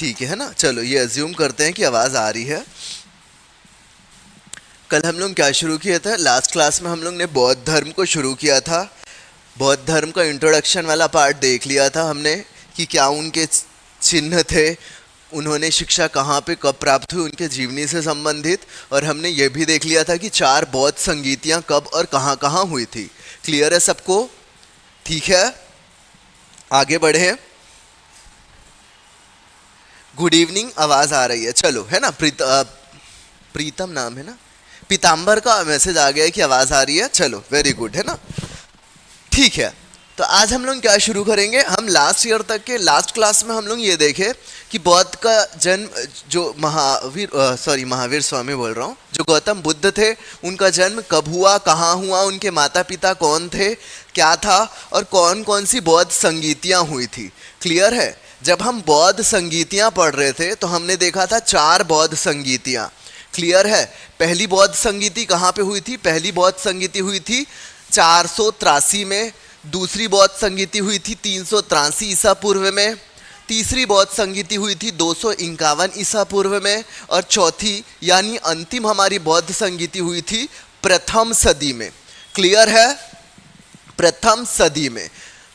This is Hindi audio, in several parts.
ठीक है ना। चलो ये अज्यूम करते हैं कि आवाज़ आ रही है। कल हम लोग क्या शुरू किया था? लास्ट क्लास में हम लोग ने बौद्ध धर्म को शुरू किया था। बौद्ध धर्म का इंट्रोडक्शन वाला पार्ट देख लिया था हमने कि क्या उनके चिन्ह थे, उन्होंने शिक्षा कहाँ पे कब प्राप्त हुई, उनके जीवनी से संबंधित। और हमने ये भी देख लिया था कि 4 बौद्ध संगीतियाँ कब और कहाँ कहाँ हुई थी। क्लियर है सबको? ठीक है, आगे बढ़े। गुड इवनिंग, आवाज़ आ रही है? चलो, है ना। प्रीतम नाम है ना, पीताम्बर का मैसेज आ गया है कि आवाज़ आ रही है। चलो, वेरी गुड, है ना। ठीक है, तो आज हम लोग क्या शुरू करेंगे? हम लास्ट ईयर तक के लास्ट क्लास में हम लोग ये देखे कि बौद्ध का जन्म, जो महावीर स्वामी बोल रहा हूँ, जो गौतम बुद्ध थे, उनका जन्म कब हुआ, कहाँ हुआ, उनके माता पिता कौन थे, क्या था, और कौन कौन सी बौद्ध संगीतियाँ हुई थी। क्लियर है? जब हम बौद्ध संगीतियाँ पढ़ रहे थे तो हमने देखा था 4 बौद्ध संगीतियाँ। क्लियर है? पहली बौद्ध संगीति कहाँ पे हुई थी? पहली बौद्ध संगीति हुई थी 483 में, दूसरी बौद्ध संगीति हुई थी 383 ईसा पूर्व में, तीसरी बौद्ध संगीति हुई थी 251 ईसा पूर्व में, और चौथी यानी अंतिम हमारी बौद्ध संगीति हुई थी प्रथम सदी में। क्लियर है? प्रथम सदी में।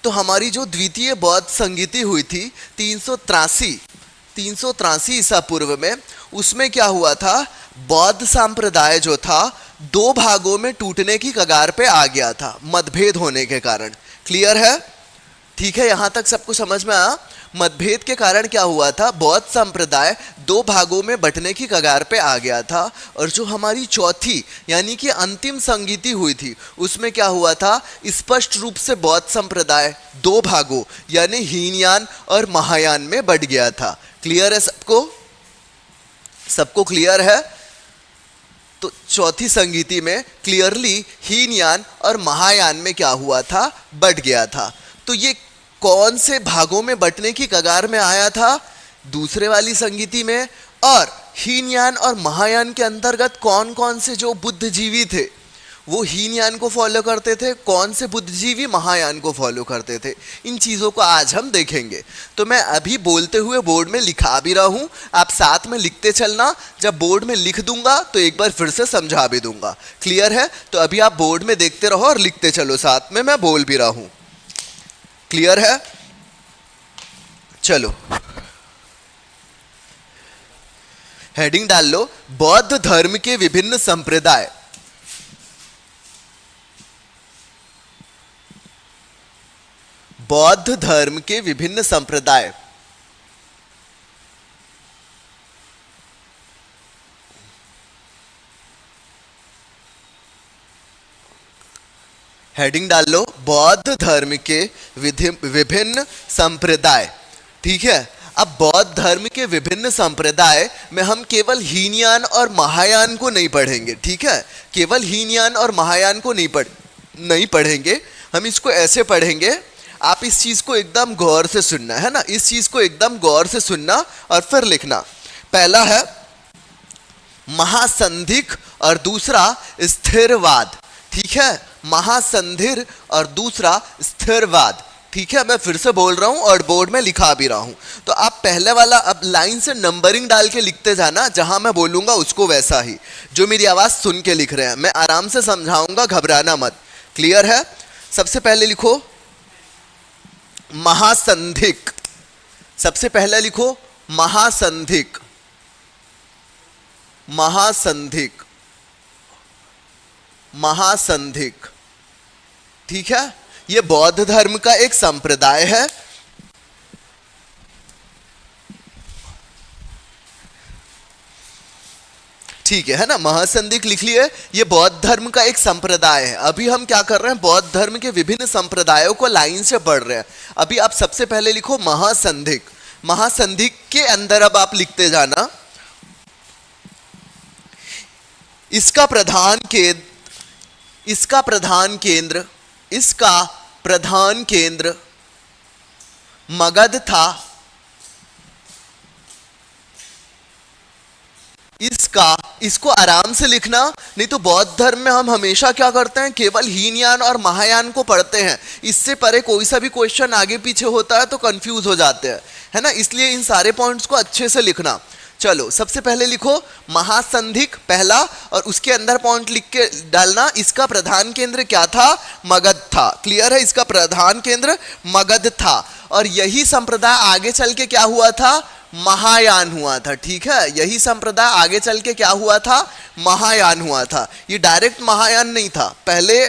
तो हमारी जो द्वितीय बौद्ध संगीति हुई थी 383 ईसा पूर्व में, उसमें क्या हुआ था? बौद्ध संप्रदाय जो था 2 भागों में टूटने की कगार पे आ गया था, मतभेद होने के कारण। क्लियर है? ठीक है, यहां तक सबको समझ में आया? मतभेद के कारण क्या हुआ था? बौद्ध संप्रदाय 2 भागों में बंटने की कगार पे आ गया था। और जो हमारी चौथी यानी कि अंतिम संगीति हुई थी, उसमें क्या हुआ था? स्पष्ट रूप से बौद्ध संप्रदाय 2 भागों यानी हीनयान और महायान में बंट गया था। क्लियर है सबको? सबको क्लियर है? तो चौथी संगीति में क्लियरली हीनयान और महायान में क्या हुआ था? बंट गया था। तो ये कौन से भागों में बंटने की कगार में आया था? दूसरे वाली संगीति में। और हीनयान और महायान के अंतर्गत कौन कौन से जो बुद्धिजीवी थे वो हीनयान को फॉलो करते थे, कौन से बुद्धिजीवी महायान को फॉलो करते थे, इन चीज़ों को आज हम देखेंगे। तो मैं अभी बोलते हुए बोर्ड में लिखा भी रहा हूँ, आप साथ में लिखते चलना। जब बोर्ड में लिख दूंगा तो एक बार फिर से समझा भी दूंगा। क्लियर है? तो अभी आप बोर्ड में देखते रहो और लिखते चलो, साथ में मैं बोल भी रहा हूँ। क्लियर है? चलो, हेडिंग डाल लो, बौद्ध धर्म के विभिन्न संप्रदाय। बौद्ध धर्म के विभिन्न संप्रदाय। हेडिंग डाल लो, बौद्ध धर्म के विभिन्न संप्रदाय। ठीक है? अब बौद्ध धर्म के विभिन्न संप्रदाय में हम केवल हीनयान और महायान को नहीं पढ़ेंगे। ठीक है? केवल हीनयान और महायान को नहीं पढ़ेंगे, हम इसको ऐसे पढ़ेंगे। आप इस चीज को एकदम गौर से सुनना, है ना। इस चीज को एकदम गौर से सुनना और फिर लिखना। पहला है महासंधिक और दूसरा स्थिरवाद। ठीक है? महासंधिर और दूसरा स्थिरवाद। ठीक है? मैं फिर से बोल रहा हूं और बोर्ड में लिखा भी रहा हूं। तो आप पहले वाला अब लाइन से नंबरिंग डाल के लिखते जाना, जहां मैं बोलूंगा उसको वैसा ही। जो मेरी आवाज सुन के लिख रहे हैं, मैं आराम से समझाऊंगा, घबराना मत। क्लियर है? सबसे पहले लिखो महासंधिक। सबसे पहले लिखो महासंधिक। महासंधिक। महासंधिक। ठीक है? यह बौद्ध धर्म का एक संप्रदाय है। ठीक है ना। महासंधिक लिख लिए। ये बौद्ध धर्म का एक संप्रदाय है। अभी हम क्या कर रहे हैं? बौद्ध धर्म के विभिन्न संप्रदायों को लाइन से पढ़ रहे हैं। अभी आप सबसे पहले लिखो महासंधिक। महासंधिक के अंदर अब आप लिखते जाना, इसका प्रधान केंद्र मगध था। इसका इसको आराम से लिखना, नहीं तो बौद्ध धर्म में हम हमेशा क्या करते हैं, केवल हीनयान और महायान को पढ़ते हैं, इससे परे कोई सा भी क्वेश्चन आगे पीछे होता है तो कंफ्यूज हो जाते हैं, है ना। इसलिए इन सारे पॉइंट्स को अच्छे से लिखना। चलो सबसे पहले लिखो महासंधिक पहला, और उसके अंदर पॉइंट लिख के डालना, इसका प्रधान केंद्र क्या था, मगध था। क्लियर है, इसका प्रधान केंद्र मगध था, और यही संप्रदाय आगे चल के क्या हुआ था, महायान हुआ था। ठीक है, यही संप्रदाय आगे चल के क्या हुआ था, महायान हुआ था। ये डायरेक्ट महायान नहीं था, पहले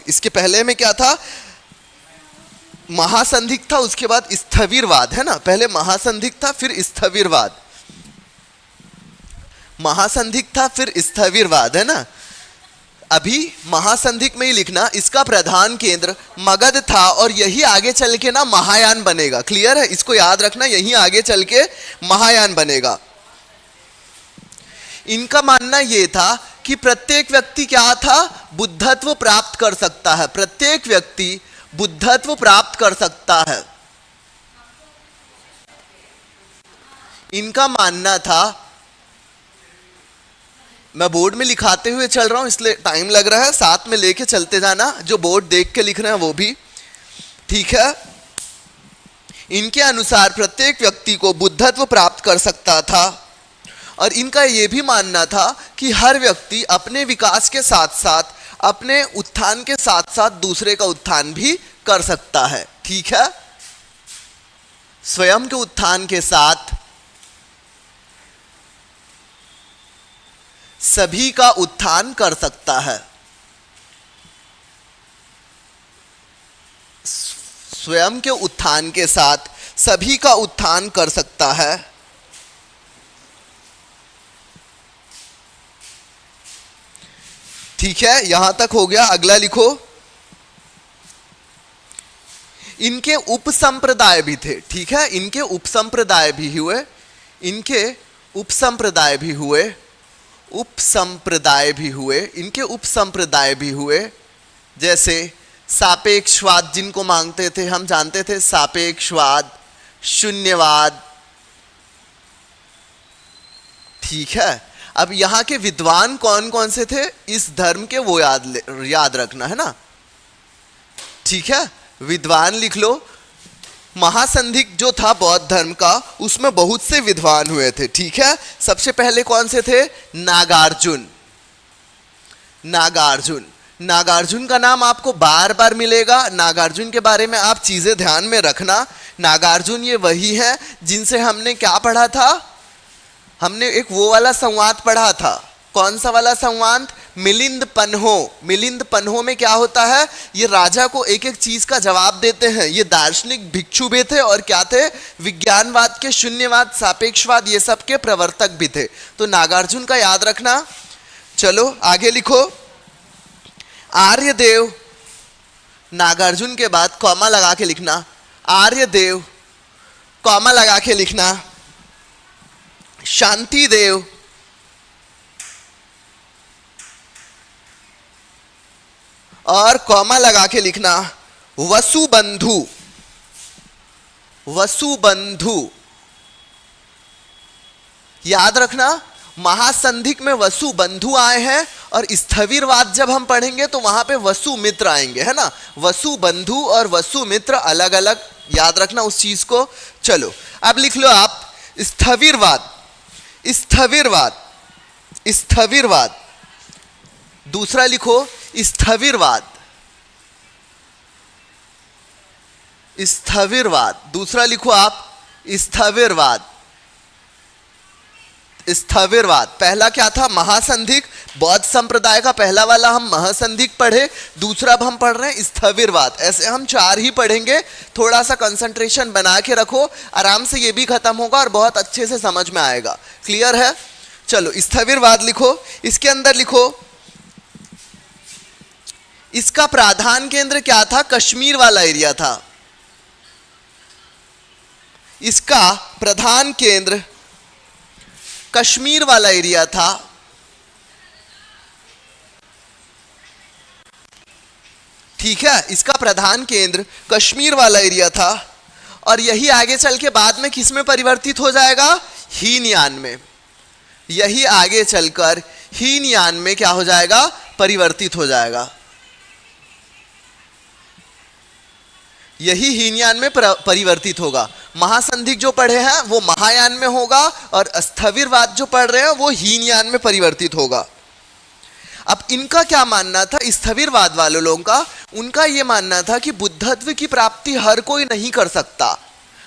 इसके पहले में क्या था, महासंधिक था, उसके बाद स्थविरवाद, है ना। पहले महासंधिक था फिर स्थविरवाद, महासंधिक था फिर स्थविरवाद, है ना। अभी महासंधिक में ही लिखना, इसका प्रधान केंद्र मगध था और यही आगे चल के ना महायान बनेगा। क्लियर है, इसको याद रखना, यही आगे चल के महायान बनेगा। इनका मानना यह था कि प्रत्येक व्यक्ति क्या था, बुद्धत्व प्राप्त कर सकता है, प्रत्येक व्यक्ति बुद्धत्व प्राप्त कर सकता है। इनका मानना था, मैं बोर्ड में लिखाते हुए चल रहा हूं इसलिए टाइम लग रहा है, साथ में लेके चलते जाना, जो बोर्ड देख के लिख रहे हैं वो भी। ठीक है, इनके अनुसार प्रत्येक व्यक्ति को बुद्धत्व प्राप्त कर सकता था, और इनका यह भी मानना था कि हर व्यक्ति अपने विकास के साथ साथ, अपने उत्थान के साथ साथ दूसरे का उत्थान भी कर सकता है। ठीक है, स्वयं के उत्थान के साथ सभी का उत्थान कर सकता है, स्वयं के उत्थान के साथ सभी का उत्थान कर सकता है। ठीक है, यहां तक हो गया। अगला लिखो, इनके उपसंप्रदाय भी थे। ठीक है, इनके उपसंप्रदाय भी हुए, इनके उपसंप्रदाय भी हुए, उपसंप्रदाय भी हुए, इनके उपसंप्रदाय भी हुए। जैसे सापेक्षवाद जिनको मांगते थे, हम जानते थे सापेक्षवाद, शून्यवाद। ठीक है, अब यहां के विद्वान कौन कौन से थे इस धर्म के, वो याद रखना है ना। ठीक है, विद्वान लिख लो। महासंधिक जो था बौद्ध धर्म का, उसमें बहुत से विद्वान हुए थे। ठीक है, सबसे पहले कौन से थे, नागार्जुन। नागार्जुन, नागार्जुन का नाम आपको बार बार मिलेगा, नागार्जुन के बारे में आप चीजें ध्यान में रखना। नागार्जुन ये वही है जिनसे हमने क्या पढ़ा था, हमने एक वो वाला संवाद पढ़ा था। कौन सा वाला संवाद, मिलिंद पन्हो। मिलिंद पन्हो में क्या होता है, ये राजा को एक एक चीज का जवाब देते हैं। ये दार्शनिक भिक्षु भी थे और क्या थे, विज्ञानवाद के, शून्यवाद, सापेक्षवाद, ये सब के प्रवर्तक भी थे। तो नागार्जुन का याद रखना। चलो आगे लिखो, आर्यदेव। नागार्जुन के बाद कॉमा लगा के लिखना, आर्यदेव, कॉमा लगा के लिखना, शांतिदेव, और कॉमा लगा के लिखना वसुबंधु। वसुबंधु याद रखना, महासंधिक में वसुबंधु आए हैं, और स्थविरवाद जब हम पढ़ेंगे तो वहां पे वसुमित्र आएंगे, है ना। वसुबंधु और वसुमित्र अलग अलग, याद रखना उस चीज को। चलो अब लिख लो आप स्थविरवाद। स्थविरवाद, स्थविरवाद, दूसरा लिखो स्थविरवाद। स्थविरवाद, दूसरा लिखो आप स्थविरवाद। स्थविरवाद, पहला क्या था, महासंधिक। बौद्ध संप्रदाय का पहला वाला हम महासंधिक पढ़े, दूसरा अब हम पढ़ रहे हैं स्थविरवाद। ऐसे हम चार ही पढ़ेंगे, थोड़ा सा कंसंट्रेशन बना के रखो, आराम से ये भी खत्म होगा और बहुत अच्छे से समझ में आएगा। क्लियर है, चलो स्थविरवाद लिखो। इसके अंदर लिखो, इसका प्रधान केंद्र क्या था, कश्मीर वाला एरिया था। इसका प्रधान केंद्र कश्मीर वाला एरिया था। ठीक है, इसका प्रधान केंद्र कश्मीर वाला एरिया था, और यही आगे चल के बाद में किस में परिवर्तित हो जाएगा, हीनयान में, यही आगे चलकर हीनयान में क्या हो जाएगा, परिवर्तित हो जाएगा। यही हीनयान में परिवर्तित होगा। महासंधिक जो पढ़े हैं वो महायान में होगा और स्थविरवाद जो पढ़ रहे हैं वो हीनयान में परिवर्तित होगा। अब इनका क्या मानना था, स्थविरवाद वाले लोगों का, उनका यह मानना था कि बुद्धत्व की प्राप्ति हर कोई नहीं कर सकता,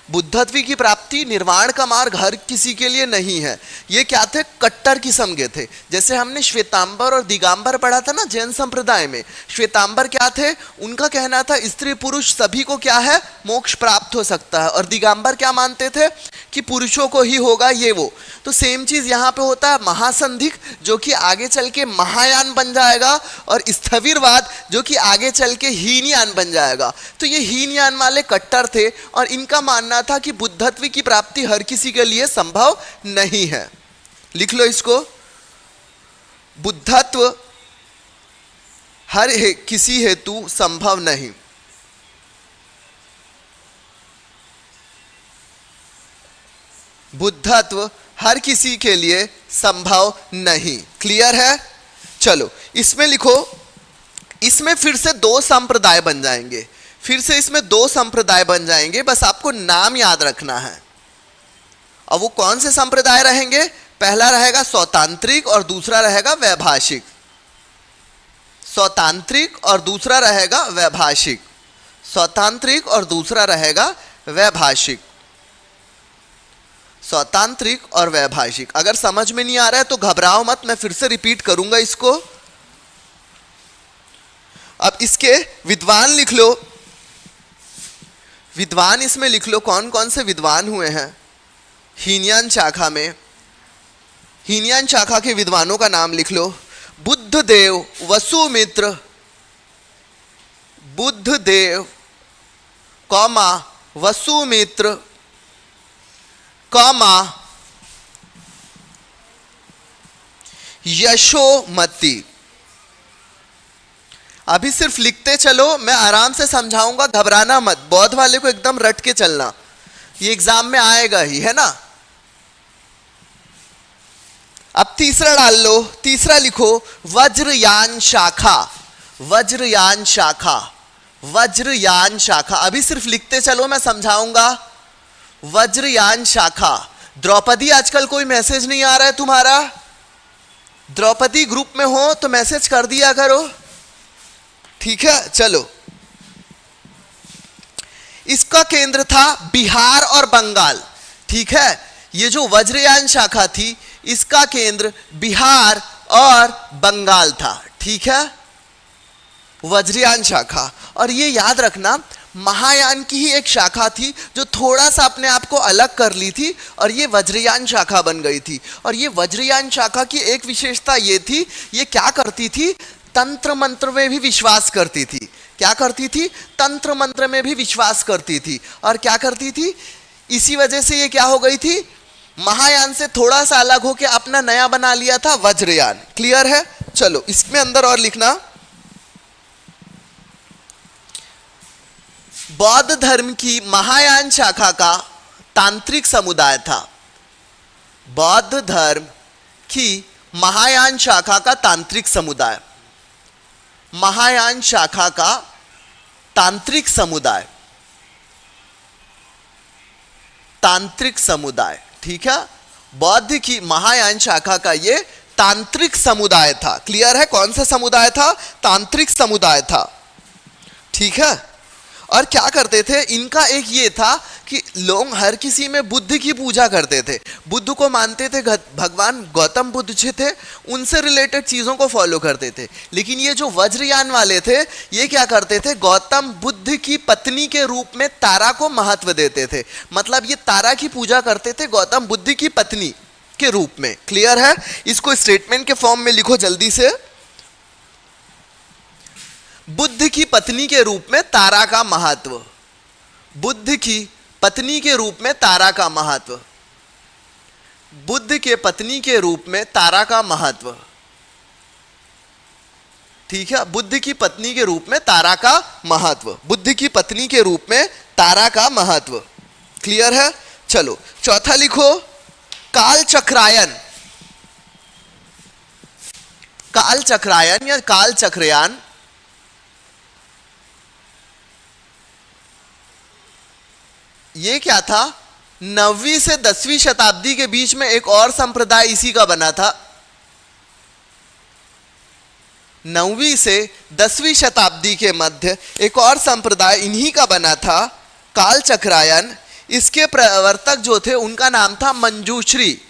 बुद्धत्व की प्राप्ति, निर्वाण का मार्ग हर किसी के लिए नहीं है। ये क्या थे, कट्टर किस्म के थे। जैसे हमने श्वेतांबर और दिगंबर पढ़ा था ना जैन संप्रदाय में, श्वेतांबर क्या थे, उनका कहना था स्त्री पुरुष सभी को क्या है, मोक्ष प्राप्त हो सकता है, और दिगंबर क्या मानते थे कि पुरुषों को ही होगा ये वो। तो सेम चीज यहाँ पे होता है, महासंधिक जो कि आगे चल के महायान बन जाएगा और स्थविरवाद जो कि आगे चल के हीनयान बन जाएगा। तो ये हीनयान वाले कट्टर थे और इनका मानना था कि बुद्धत्व की प्राप्ति हर किसी के लिए संभव नहीं है। लिख लो इसको, बुद्धत्व हर किसी हेतु संभव नहीं। बुद्धत्व हर किसी के लिए संभव नहीं। क्लियर है? चलो इसमें लिखो, इसमें फिर से दो संप्रदाय बन जाएंगे, फिर से इसमें दो संप्रदाय बन जाएंगे, बस आपको नाम याद रखना है। अब वो कौन से संप्रदाय रहेंगे, पहला रहेगा स्वतांत्रिक और दूसरा रहेगा वैभाषिक। स्वतांत्रिक और दूसरा रहेगा वैभाषिक, स्वतांत्रिक और दूसरा रहेगा वैभाषिक, स्वतांत्रिक और वैभाषिक। अगर समझ में नहीं आ रहा है तो घबराओ मत, मैं फिर से रिपीट करूंगा इसको। अब इसके विद्वान लिख लो, विद्वान इसमें लिख लो, कौन कौन से विद्वान हुए हैं हीनयान शाखा में। हीनयान शाखा के विद्वानों का नाम लिख लो, बुद्धदेव, वसुमित्र, बुद्धदेव कौमा वसुमित्र कौमा यशोमती। अभी सिर्फ लिखते चलो, मैं आराम से समझाऊंगा, घबराना मत। बौद्ध वाले को एकदम रट के चलना, ये एग्जाम में आएगा ही, है ना। अब तीसरा डाल लो, तीसरा लिखो वज्रयान शाखा, वज्रयान शाखा, वज्रयान शाखा। अभी सिर्फ लिखते चलो, मैं समझाऊंगा। वज्रयान शाखा। द्रौपदी आजकल कोई मैसेज नहीं आ रहा है तुम्हारा, द्रौपदी ग्रुप में हो तो मैसेज कर दिया करो, ठीक है। चलो, इसका केंद्र था बिहार और बंगाल, ठीक है। ये जो वज्रयान शाखा थी इसका केंद्र बिहार और बंगाल था, ठीक है, वज्रयान शाखा। और ये याद रखना, महायान की ही एक शाखा थी जो थोड़ा सा अपने आप को अलग कर ली थी और ये वज्रयान शाखा बन गई थी। और ये वज्रयान शाखा की एक विशेषता ये थी, ये क्या करती थी, तंत्र मंत्र में भी विश्वास करती थी। क्या करती थी, तंत्र मंत्र में भी विश्वास करती थी। और क्या करती थी, इसी वजह से ये क्या हो गई थी, महायान से थोड़ा सा अलग होकर अपना नया बना लिया था वज्रयान। क्लियर है? चलो इसमें अंदर और लिखना, बौद्ध धर्म की महायान शाखा का तांत्रिक समुदाय था। बौद्ध धर्म की महायान शाखा का तांत्रिक समुदाय, महायान शाखा का तांत्रिक समुदाय, तांत्रिक समुदाय, ठीक है। बौद्ध की महायान शाखा का ये तांत्रिक समुदाय था। क्लियर है? कौन सा समुदाय था, तांत्रिक समुदाय था, ठीक है। और क्या करते थे, इनका एक ये था कि लोग हर किसी में बुद्ध की पूजा करते थे, बुद्ध को मानते थे, भगवान गौतम बुद्ध जी थे, उनसे रिलेटेड चीज़ों को फॉलो करते थे। लेकिन ये जो वज्रयान वाले थे ये क्या करते थे, गौतम बुद्ध की पत्नी के रूप में तारा को महत्व देते थे। मतलब ये तारा की पूजा करते थे गौतम बुद्ध की पत्नी के रूप में। क्लियर है? इसको स्टेटमेंट के फॉर्म में लिखो जल्दी से, बुद्ध की पत्नी के रूप में तारा का महत्व, बुद्ध की पत्नी के रूप में तारा का महत्व, बुद्ध के पत्नी के रूप में तारा का महत्व, ठीक है। बुद्ध की पत्नी के रूप में तारा का महत्व, बुद्ध की पत्नी के रूप में तारा का महत्व। क्लियर है? चलो चौथा लिखो, काल चक्रायन, काल चक्रायन या काल चक्रयान ये क्या था? 9वीं से 10वीं शताब्दी के बीच में एक और संप्रदाय इसी का बना था। 9वीं से 10वीं शताब्दी के मध्य एक और संप्रदाय इन्हीं का बना था, काल चक्रायन। इसके प्रवर्तक जो थे उनका नाम था मंजूश्री।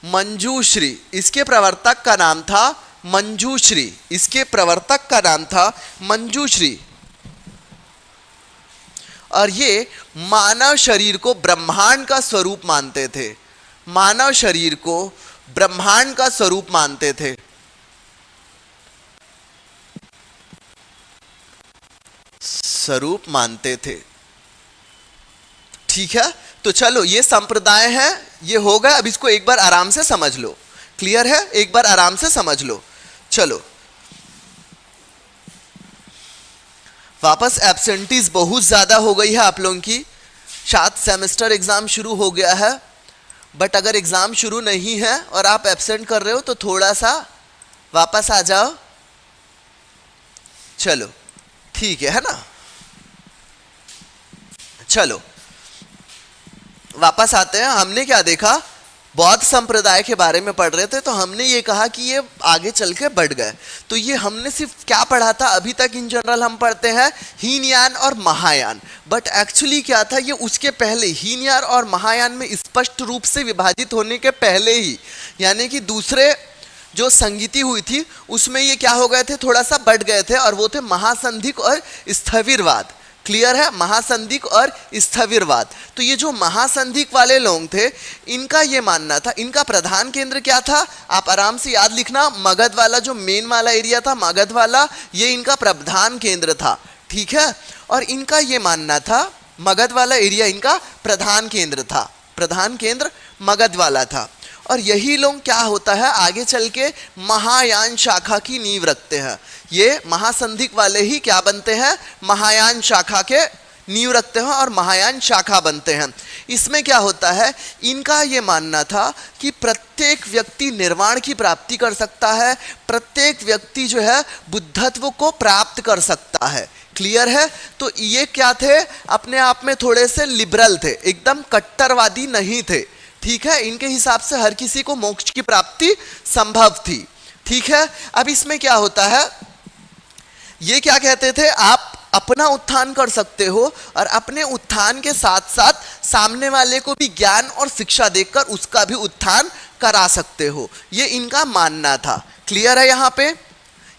मंजूश्री, इसके प्रवर्तक का नाम था मंजूश्री। इसके प्रवर्तक का नाम था मंजूश्री। और ये मानव शरीर को ब्रह्मांड का स्वरूप मानते थे। मानव शरीर को ब्रह्मांड का स्वरूप मानते थे। स्वरूप मानते थे। ठीक है, तो चलो ये संप्रदाय है, ये हो गया। अब इसको एक बार आराम से समझ लो। क्लियर है? एक बार आराम से समझ लो। चलो वापस, एब्सेंटीज बहुत ज्यादा हो गई है आप लोगों की। शायद सेमेस्टर एग्जाम शुरू हो गया है, बट अगर एग्जाम शुरू नहीं है और आप एब्सेंट कर रहे हो तो थोड़ा सा वापस आ जाओ। चलो ठीक है ना? चलो वापस आते हैं। हमने क्या देखा? बौद्ध संप्रदाय के बारे में पढ़ रहे थे, तो हमने ये कहा कि ये आगे चल के बढ़ गए। तो ये हमने सिर्फ क्या पढ़ा था? अभी तक इन जनरल हम पढ़ते हैं हीनयान और महायान, बट एक्चुअली क्या था? ये उसके पहले, हीनयान और महायान में स्पष्ट रूप से विभाजित होने के पहले ही, यानी कि दूसरे जो संगीति हुई थी उसमें ये क्या हो गए थे? थोड़ा सा बढ़ गए थे, और वो थे महासंधिक और स्थविरवाद। क्लियर है? महासंधिक और स्थविरवाद। तो ये जो महासंधिक वाले लोग थे, इनका ये मानना था, इनका प्रधान केंद्र क्या था? आप आराम से याद लिखना, मगध वाला जो मेन वाला एरिया था, मगध वाला, ये इनका प्रधान केंद्र था। ठीक है? और इनका ये मानना था, मगध वाला एरिया इनका प्रधान केंद्र था। प्रधान केंद्र मगध वाला था। और यही लोग क्या होता है, आगे चल के महायान शाखा की नींव रखते हैं। ये महासंधिक वाले ही क्या बनते हैं? महायान शाखा के नींव रखते हैं और महायान शाखा बनते हैं। इसमें क्या होता है? इनका ये मानना था कि प्रत्येक व्यक्ति निर्वाण की प्राप्ति कर सकता है, प्रत्येक व्यक्ति जो है बुद्धत्व को प्राप्त कर सकता है। क्लियर है? तो ये क्या थे? अपने आप में थोड़े से लिबरल थे, एकदम कट्टरवादी नहीं थे। ठीक है? इनके हिसाब से हर किसी को मोक्ष की प्राप्ति संभव थी। ठीक है? अब इसमें क्या होता है? ये क्या कहते थे? आप अपना उत्थान कर सकते हो और अपने उत्थान के साथ साथ सामने वाले को भी ज्ञान और शिक्षा देकर उसका भी उत्थान करा सकते हो। ये इनका मानना था। क्लियर है यहाँ पे?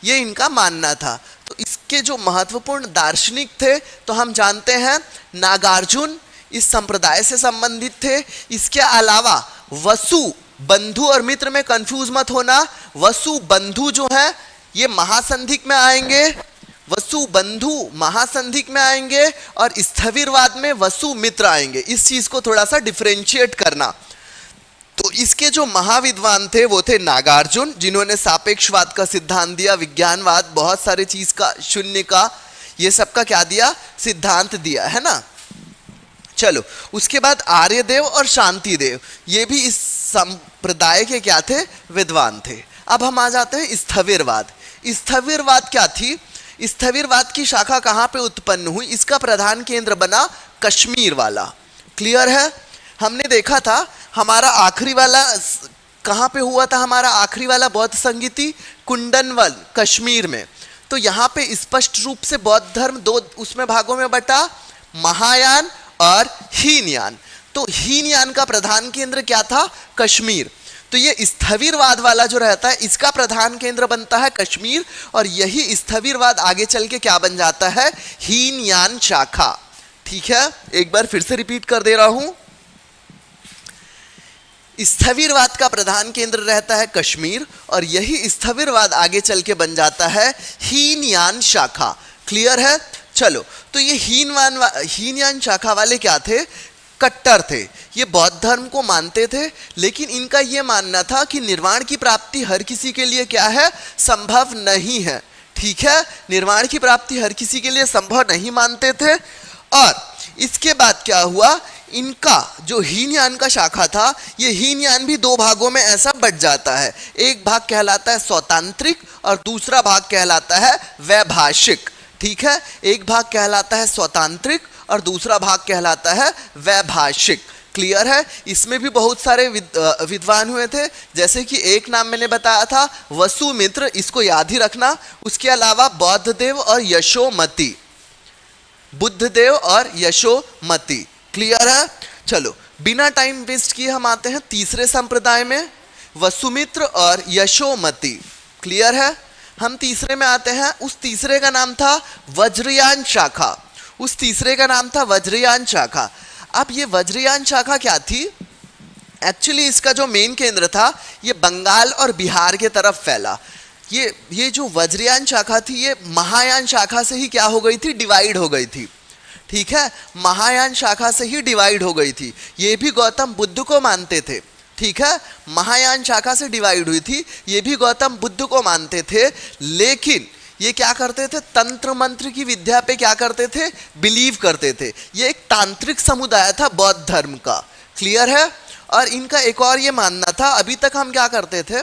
ये इनका मानना था। तो इसके जो महत्वपूर्ण दार्शनिक थे, तो हम जानते हैं नागार्जुन इस संप्रदाय से संबंधित थे। इसके अलावा वसु, बंधु और मित्र में कंफ्यूज मत होना। वसु बंधु जो है ये महासंधिक में आएंगे, वसु बंधु महासंधिक में आएंगे, और स्थविरवाद में वसु मित्र आएंगे। इस चीज को थोड़ा सा डिफरेंशिएट करना। तो इसके जो महाविद्वान थे वो थे नागार्जुन, जिन्होंने सापेक्षवाद का सिद्धांत दिया, विज्ञानवाद, बहुत सारे चीज का, शून्य का, ये सब का क्या दिया? सिद्धांत दिया, है ना? चलो उसके बाद आर्यदेव और शांतिदेव, ये भी इस संप्रदाय के क्या थे? विद्वान थे। अब हम आ जाते हैं स्थविरवाद। स्थविरवाद क्या थी? स्थविरवाद की शाखा कहाँ पे उत्पन्न हुई? इसका प्रधान केंद्र बना कश्मीर वाला। क्लियर है? हमने देखा था हमारा आखिरी वाला कहाँ पे हुआ था? हमारा आखिरी वाला बौद्ध संगीति कुंडनवल, कश्मीर में। तो यहाँ पे स्पष्ट रूप से बौद्ध धर्म दो उसमें भागों में बटा, महायान और हीनयान। तो हीनयान का प्रधान केंद्र क्या था? कश्मीर। तो ये स्थविरवाद वाला जो रहता है, इसका प्रधान केंद्र बनता है कश्मीर, और यही स्थविरवाद आगे चल के क्या बन जाता है? हीनयान शाखा। ठीक है? एक बार फिर से रिपीट कर दे रहा हूं। स्थविरवाद का प्रधान केंद्र रहता है कश्मीर, और यही स्थविरवाद आगे चल के बन जाता है हीनयान शाखा। क्लियर है? चलो, तो ये हीनयान शाखा वाले क्या थे? कट्टर थे। ये बौद्ध धर्म को मानते थे, लेकिन इनका ये मानना था कि निर्वाण की प्राप्ति हर किसी के लिए क्या है? संभव नहीं है। ठीक है? निर्वाण की प्राप्ति हर किसी के लिए संभव नहीं मानते थे। और इसके बाद क्या हुआ? इनका जो हीनयान का शाखा था, ये हीनयान भी दो भागों में ऐसा बट जाता है। एक भाग कहलाता है स्वतांत्रिक और दूसरा भाग कहलाता है वैभाषिक। ठीक है, एक भाग कहलाता है स्वतांत्रिक और दूसरा भाग कहलाता है वैभाषिक। क्लियर है? इसमें भी बहुत सारे विद्वान हुए थे, जैसे कि एक नाम मैंने बताया था वसुमित्र, इसको याद ही रखना। उसके अलावा बौद्धदेव और यशोमति, बुद्धदेव और यशोमति। क्लियर है? चलो बिना टाइम वेस्ट किए हम आते हैं तीसरे संप्रदाय में, वसुमित्र और यशोमति। क्लियर है? हम तीसरे में आते हैं। उस तीसरे का नाम था वज्रयान शाखा। उस तीसरे का नाम था वज्रयान शाखा। अब ये वज्रयान शाखा क्या थी? एक्चुअली इसका जो मेन केंद्र था ये बंगाल और बिहार के तरफ फैला। ये जो वज्रयान शाखा थी ये महायान शाखा से ही क्या हो गई थी? डिवाइड हो गई थी। ठीक है, महायान शाखा से ही डिवाइड हो गई थी। ये भी गौतम बुद्ध को मानते थे। ठीक है, महायान शाखा से डिवाइड हुई थी, ये भी गौतम बुद्ध को मानते थे। लेकिन ये क्या करते थे? तंत्र मंत्र की विद्या पे क्या करते थे? बिलीव करते थे। ये एक तांत्रिक समुदाय था बौद्ध धर्म का। क्लियर है? और इनका एक और ये मानना था, अभी तक हम क्या करते थे?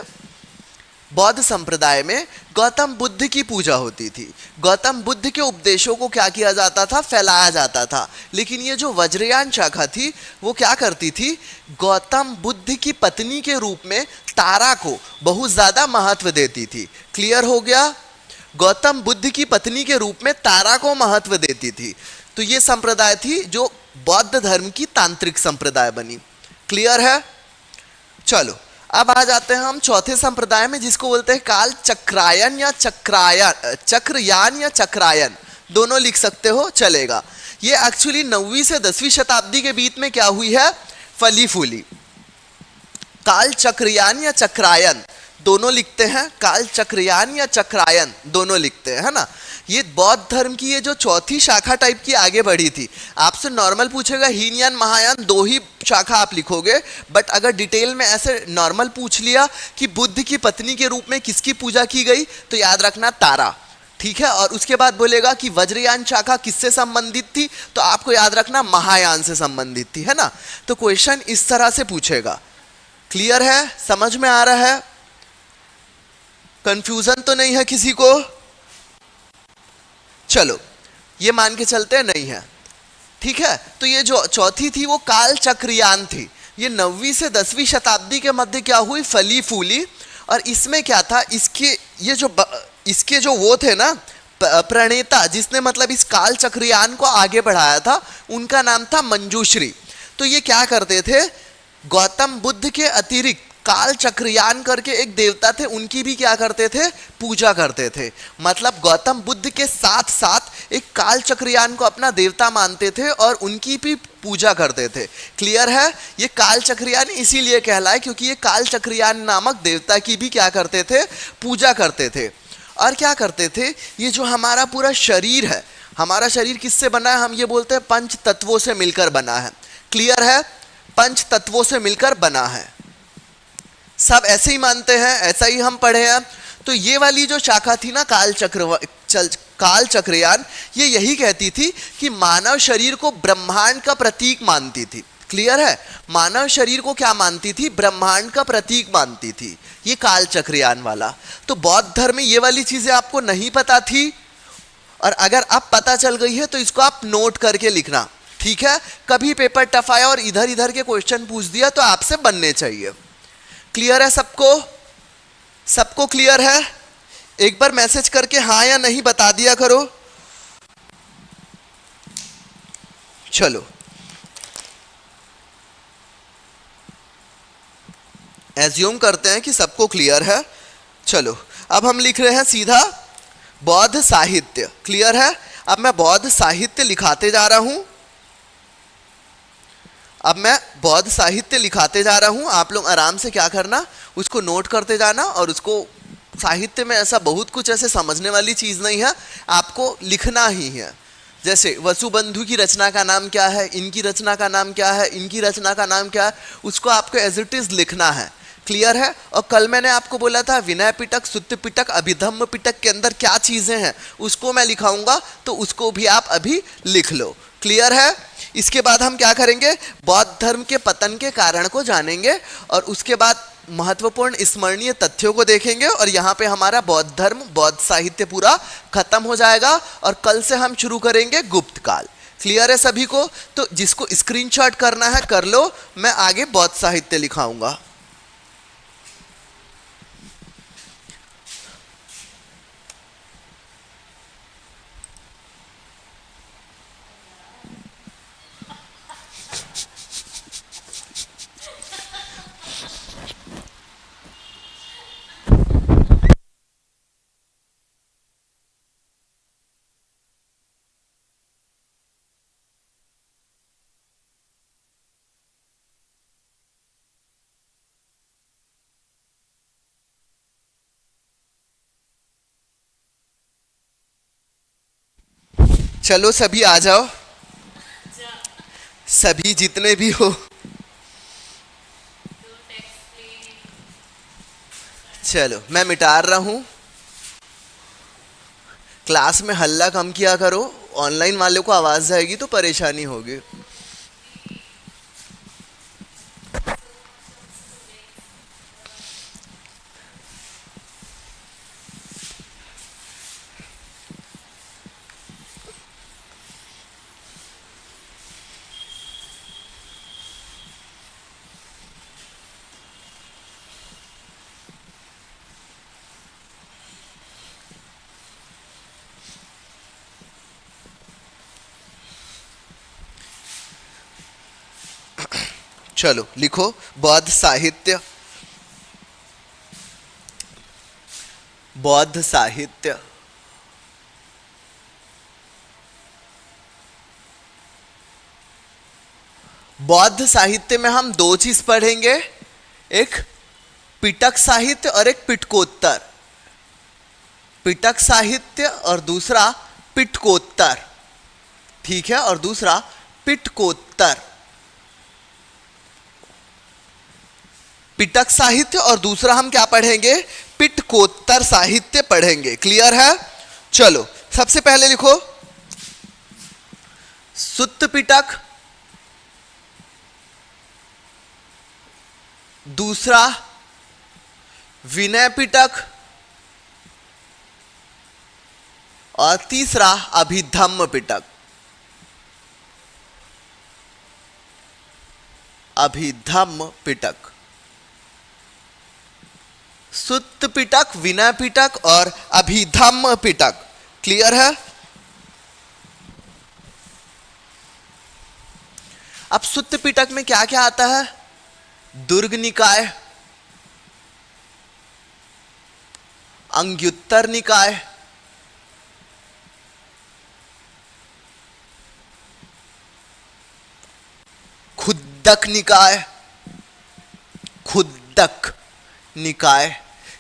बौद्ध संप्रदाय में गौतम बुद्ध की पूजा होती थी, गौतम बुद्ध के उपदेशों को क्या किया जाता था? फैलाया जाता था। लेकिन ये जो वज्रयान शाखा थी वो क्या करती थी? गौतम बुद्ध की पत्नी के रूप में तारा को बहुत ज़्यादा महत्व देती थी। क्लियर हो गया? गौतम बुद्ध की पत्नी के रूप में तारा को महत्व देती थी। तो ये संप्रदाय थी जो बौद्ध धर्म की तांत्रिक संप्रदाय बनी। क्लियर है? चलो अब आ जाते हैं हम चौथे संप्रदाय में, जिसको बोलते हैं काल चक्रायन या चक्रयान या चक्रायन, दोनों लिख सकते हो, चलेगा। ये एक्चुअली 9वीं से 10वीं शताब्दी के बीच में क्या हुई है? फली फूली। काल चक्रयान या चक्रायन दोनों लिखते हैं, काल चक्रयान या चक्रायन दोनों लिखते हैं, है ना। ये बौद्ध धर्म की ये जो चौथी शाखा टाइप की आगे बढ़ी थी। आपसे नॉर्मल पूछेगा हीनयान महायान, दो ही शाखा आप लिखोगे, बट अगर डिटेल में ऐसे नॉर्मल पूछ लिया कि बुद्ध की पत्नी के रूप में किसकी पूजा की गई, तो याद रखना तारा। ठीक है, और उसके बाद बोलेगा कि वज्रयान शाखा किससे संबंधित थी, तो आपको याद रखना महायान से संबंधित थी, है ना। तो क्वेश्चन इस तरह से पूछेगा। क्लियर है? समझ में आ रहा है? कंफ्यूजन तो नहीं है किसी को? चलो ये मान के चलते हैं नहीं है। ठीक है, तो ये जो चौथी थी वो काल चक्रयान थी। ये 9वीं से 10वीं शताब्दी के मध्य क्या हुई? फली फूली। और इसमें क्या था? इसके जो वो थे ना प्रणेता, जिसने मतलब इस काल चक्रयान को आगे बढ़ाया था, उनका नाम था मंजूश्री। तो ये क्या करते थे? गौतम बुद्ध के अतिरिक्त काल चक्रयान करके एक देवता थे, उनकी भी क्या करते थे? पूजा करते थे। मतलब गौतम बुद्ध के साथ साथ एक काल चक्रयान को अपना देवता मानते थे और उनकी भी पूजा करते थे। क्लियर है? ये काल चक्रयान इसीलिए कहलाए क्योंकि ये काल चक्रयान नामक देवता की भी क्या करते थे? पूजा करते थे। और क्या करते थे? ये जो हमारा पूरा शरीर है, हमारा शरीर किससे बना है? हम ये बोलते हैं पंच तत्वों से मिलकर बना है। क्लियर है? पंच तत्वों से मिलकर बना है। सब ऐसे ही मानते हैं, ऐसा ही हम पढ़े हैं। तो ये वाली जो शाखा थी ना काल चक्रयान, ये यही कहती थी कि मानव शरीर को ब्रह्मांड का प्रतीक मानती थी। क्लियर है? मानव शरीर को क्या मानती थी? ब्रह्मांड का प्रतीक मानती थी, ये काल चक्रयान वाला। तो बौद्ध धर्म में ये वाली चीजें आपको नहीं पता थी, और अगर अब पता चल गई है तो इसको आप नोट करके लिखना। ठीक है, कभी पेपर टफ आया और इधर इधर के क्वेश्चन पूछ दिया तो आपसे बनने चाहिए। क्लियर है सबको? सबको क्लियर है? एक बार मैसेज करके हाँ या नहीं बता दिया करो। चलो एज्यूम करते हैं कि सबको क्लियर है। चलो अब हम लिख रहे हैं सीधा बौद्ध साहित्य। क्लियर है? अब मैं बौद्ध साहित्य लिखाते जा रहा हूं। अब मैं बौद्ध साहित्य लिखाते जा रहा हूं, आप लोग आराम से क्या करना, उसको नोट करते जाना। और उसको साहित्य में ऐसा बहुत कुछ ऐसे समझने वाली चीज़ नहीं है, आपको लिखना ही है। जैसे वसुबंधु की रचना का नाम क्या है, इनकी रचना का नाम क्या है, इनकी रचना का नाम क्या है, उसको आपको एज इट इज़ लिखना है। क्लियर है? और कल मैंने आपको बोला था विनय पिटक, सुत्त पिटक, अभिधम्म पिटक के अंदर क्या चीज़ें हैं उसको मैं लिखाऊंगा, तो उसको भी आप अभी लिख लो। क्लियर है? इसके बाद हम क्या करेंगे, बौद्ध धर्म के पतन के कारण को जानेंगे और उसके बाद महत्वपूर्ण स्मरणीय तथ्यों को देखेंगे और यहाँ पे हमारा बौद्ध धर्म, बौद्ध साहित्य पूरा खत्म हो जाएगा और कल से हम शुरू करेंगे गुप्त काल। क्लियर है सभी को? तो जिसको स्क्रीनशॉट करना है कर लो, मैं आगे बौद्ध साहित्य लिखाऊंगा। चलो सभी आ जाओ, सभी जितने भी हो। चलो मैं मिटा रहा हूं, क्लास में हल्ला कम किया करो, ऑनलाइन वालों को आवाज जाएगी तो परेशानी होगी। चलो लिखो बौद्ध साहित्य। बौद्ध साहित्य बौद्ध साहित्य में हम दो चीज पढ़ेंगे, एक पिटक साहित्य और एक पिटकोत्तर। पिटक साहित्य और दूसरा पिटकोत्तर, ठीक है? और दूसरा पिटकोत्तर। पिटक साहित्य और दूसरा हम क्या पढ़ेंगे, पिटकोत्तर साहित्य पढ़ेंगे। क्लियर है? चलो सबसे पहले लिखो सुत्त पिटक, दूसरा विनय पिटक और तीसरा अभिधम्म पिटक। अभिधम्म पिटक, सुत्त पिटक, विनय पिटक और अभिधम्म पिटक। क्लियर है? अब सुत्त पिटक में क्या क्या आता है? दुर्ग निकाय, अंग्युत्तर निकाय, खुद्दक निकाय, खुद्दक निकाय।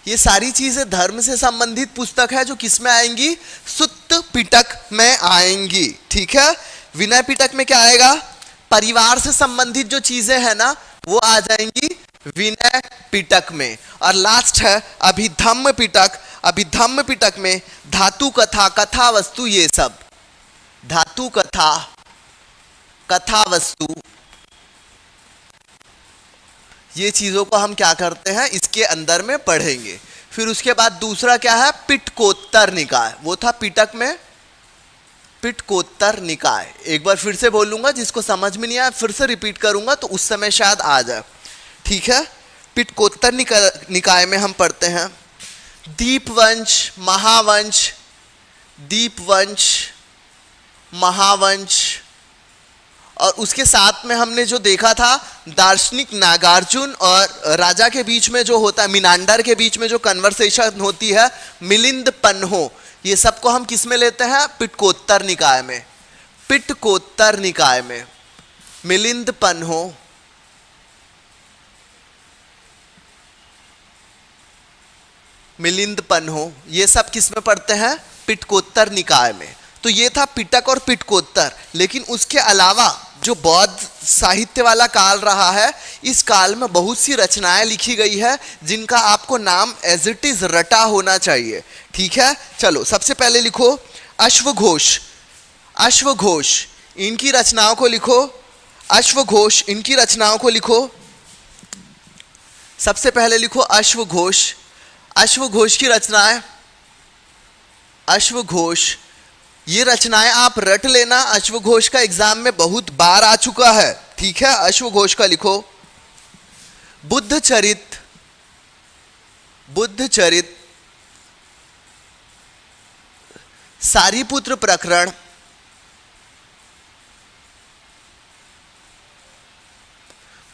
ये सारी चीजें धर्म से संबंधित पुस्तक है जो किस में आएंगी? सुत्त पिटक में आएंगी। ठीक है? विनय पिटक में क्या आएगा? परिवार से संबंधित जो चीजें हैं ना वो आ जाएंगी विनय पिटक में। और लास्ट है अभिधम्म पिटक। अभिधम्म पिटक में धातु कथा, कथा वस्तु, ये सब धातु कथा, कथा वस्तु, ये चीजों को हम क्या करते हैं इसके अंदर में पढ़ेंगे। फिर उसके बाद दूसरा क्या है? पिटकोत्तर निकाय। वो था पिटक में पिटकोत्तर निकाय। एक बार फिर से बोलूंगा, जिसको समझ में नहीं आया फिर से रिपीट करूंगा तो उस समय शायद आ जाए। ठीक है? पिटकोत्तर निकाय में हम पढ़ते हैं दीपवंश, महावंश, दीपवंश, महावंश। और उसके साथ में हमने जो देखा था दार्शनिक नागार्जुन और राजा के बीच में जो होता है, मिनांडर के बीच में जो कन्वर्सेशन होती है, मिलिंद पन्हो, ये सबको हम किस में लेते हैं? पिटकोत्तर निकाय में। पिटकोत्तर निकाय में मिलिंद पन्हो, मिलिंद पन्हो, ये सब किस में पढ़ते हैं? पिटकोत्तर निकाय में। तो ये था पिटक और पिटकोत्तर। लेकिन उसके अलावा जो बौद्ध साहित्य वाला काल रहा है, इस काल में बहुत सी रचनाएं लिखी गई है जिनका आपको नाम एज इट इज रटा होना चाहिए। ठीक है? चलो सबसे पहले लिखो अश्वघोष। अश्वघोष इनकी रचनाओं को लिखो। अश्वघोष, इनकी रचनाओं को लिखो। सबसे पहले लिखो अश्वघोष। अश्वघोष की रचनाएं, अश्वघोष, ये रचनाएं आप रट लेना। अश्वघोष का एग्जाम में बहुत बार आ चुका है, ठीक है। अश्वघोष का लिखो। बुद्धचरित, बुद्धचरित, सारीपुत्र प्रकरण,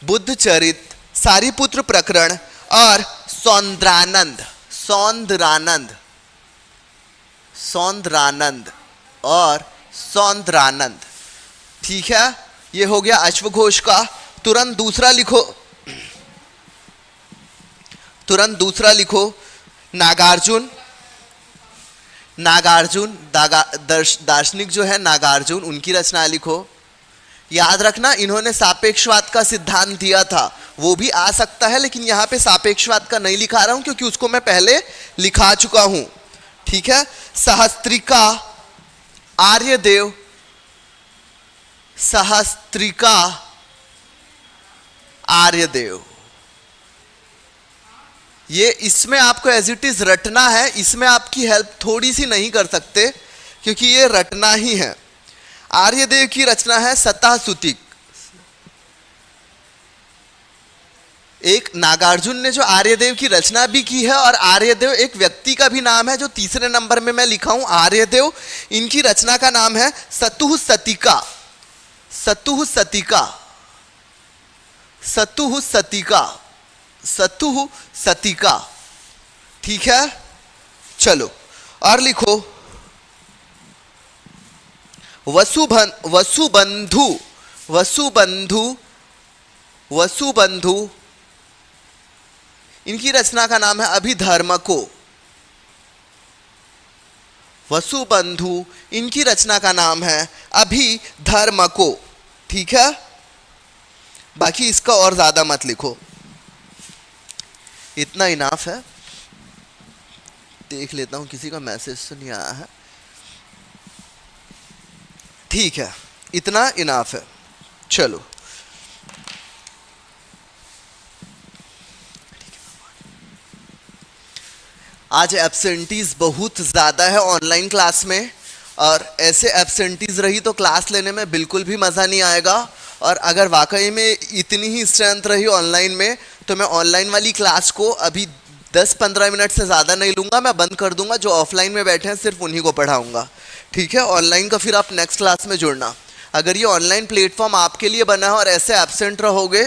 बुद्धचरित, सारीपुत्र प्रकरण और सौंदरानंद, सौंदरानंद, सौंदरानंद और सौंदरानंद, ठीक है। ये हो गया अश्वघोष का। तुरंत दूसरा लिखो, तुरंत दूसरा लिखो नागार्जुन। नागार्जुन दार्शनिक जो है नागार्जुन, उनकी रचना लिखो। याद रखना इन्होंने सापेक्षवाद का सिद्धांत दिया था, वो भी आ सकता है, लेकिन यहां पे सापेक्षवाद का नहीं लिखा रहा हूं क्योंकि उसको मैं पहले लिखा चुका हूं, ठीक है। सहस्त्रिका, आर्यदेव, सहस्त्रिका, आर्यदेव, ये इसमें आपको एज इट इज रटना है, इसमें आपकी हेल्प थोड़ी सी नहीं कर सकते क्योंकि ये रटना ही है। आर्यदेव की रचना है सतः सुतिक। एक नागार्जुन ने जो आर्यदेव की रचना भी की है, और आर्यदेव एक व्यक्ति का भी नाम है जो तीसरे नंबर में मैं लिखा हूं आर्यदेव। इनकी रचना का नाम है सतुः सतिका, सतुः सतिका, सतुः सतिका, सतुः सतिका, ठीक है। चलो और लिखो वसुबंधु, वसुबंधु, वसुबंधु, इनकी रचना का नाम है अभिधर्मको। वसुबंधु, इनकी रचना का नाम है अभिधर्मको, ठीक है। बाकी इसका और ज्यादा मत लिखो, इतना इनाफ है। देख लेता हूं किसी का मैसेज तो नहीं आया है, ठीक है, इतना इनाफ है। चलो आज एब्सेंटीज बहुत ज़्यादा है ऑनलाइन क्लास में, और ऐसे एब्सेंटीज रही तो क्लास लेने में बिल्कुल भी मज़ा नहीं आएगा। और अगर वाकई में इतनी ही स्ट्रेंथ रही ऑनलाइन में तो मैं ऑनलाइन वाली क्लास को अभी 10-15 मिनट से ज़्यादा नहीं लूँगा, मैं बंद कर दूंगा। जो ऑफलाइन में बैठे हैं सिर्फ उन्हीं को पढ़ाऊँगा, ठीक है। ऑनलाइन का फिर आप नेक्स्ट क्लास में जुड़ना। अगर ये ऑनलाइन प्लेटफॉर्म आपके लिए बना है और ऐसे एब्सेंट रहोगे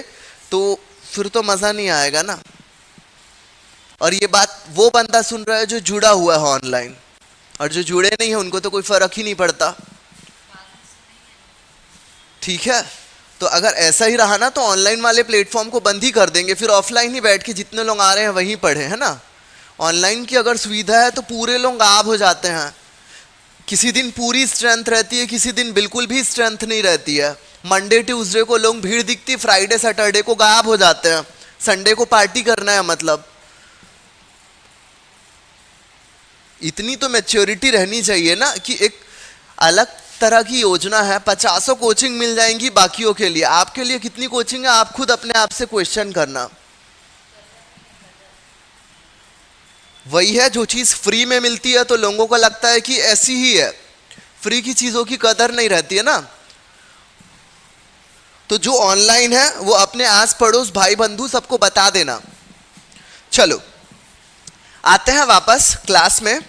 तो फिर तो मज़ा नहीं आएगा ना। और ये बात वो बंदा सुन रहा है जो जुड़ा हुआ है ऑनलाइन, और जो जुड़े नहीं है उनको तो कोई फर्क ही नहीं पड़ता, ठीक है। तो अगर ऐसा ही रहा ना तो ऑनलाइन वाले प्लेटफॉर्म को बंद ही कर देंगे, फिर ऑफलाइन ही बैठ के जितने लोग आ रहे हैं वहीं पढ़े, है ना। ऑनलाइन की अगर सुविधा है तो पूरे लोग गायब हो जाते हैं। किसी दिन पूरी स्ट्रेंथ रहती है, किसी दिन बिल्कुल भी स्ट्रेंथ नहीं रहती है। मंडे ट्यूसडे को लोग भीड़ दिखती, फ्राइडे सैटरडे को गायब हो जाते हैं। संडे को पार्टी करना है, मतलब इतनी तो मैच्योरिटी रहनी चाहिए ना कि एक अलग तरह की योजना है। 50 कोचिंग मिल जाएंगी बाकियों के लिए, आपके लिए कितनी कोचिंग है आप खुद अपने आप से क्वेश्चन करना। वही है, जो चीज फ्री में मिलती है तो लोगों को लगता है कि ऐसी ही है, फ्री की चीजों की कदर नहीं रहती है ना। तो जो ऑनलाइन है वो अपने आस पड़ोस भाई बंधु सबको बता देना। चलो आते हैं वापस क्लास में।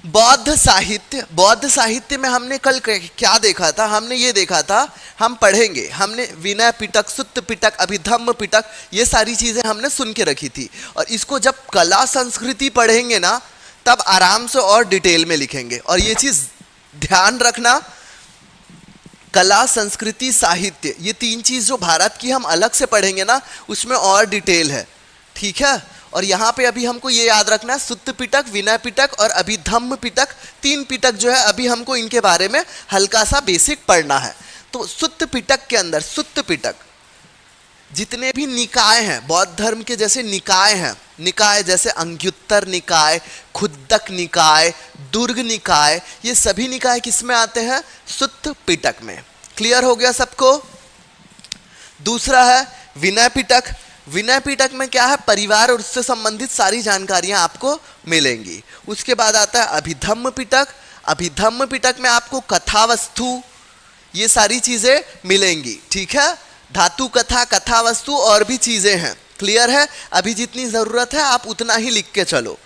बौद्ध साहित्य, बौद्ध साहित्य में हमने कल क्या देखा था? हमने ये देखा था, हम पढ़ेंगे, हमने विनय पिटक, सुत्त पिटक, अभिधम्म पिटक, ये सारी चीजें हमने सुन के रखी थी। और इसको जब कला संस्कृति पढ़ेंगे ना तब आराम से और डिटेल में लिखेंगे। और ये चीज ध्यान रखना, कला संस्कृति साहित्य, ये तीन चीज जो भारत की हम अलग से पढ़ेंगे ना उसमें और डिटेल है, ठीक है। और यहाँ पे अभी हमको ये याद रखना है, सुत्त पिटक, विनय पिटक और अभिधम्म पिटक, तीन पिटक जो है अभी हमको इनके बारे में हल्का सा बेसिक पढ़ना है। तो सुत्त पिटक के अंदर, सुत्त पिटक जितने भी निकाय हैं बौद्ध धर्म के, जैसे निकाय हैं, निकाय जैसे अंग्युत्तर निकाय, खुद्दक निकाय, दुर्ग निकाय, ये सभी निकाय किस में आते हैं? सुत्त पिटक में। क्लियर हो गया सबको? दूसरा है विनय पिटक। विनय पिटक में क्या है? परिवार और उससे संबंधित सारी जानकारियां आपको मिलेंगी। उसके बाद आता है अभिधम्म पिटक। अभिधम्म पिटक में आपको कथा वस्तु, ये सारी चीजें मिलेंगी। ठीक है, धातु कथा, कथा वस्तु और भी चीजें हैं। क्लियर है? अभी जितनी जरूरत है आप उतना ही लिख के चलो।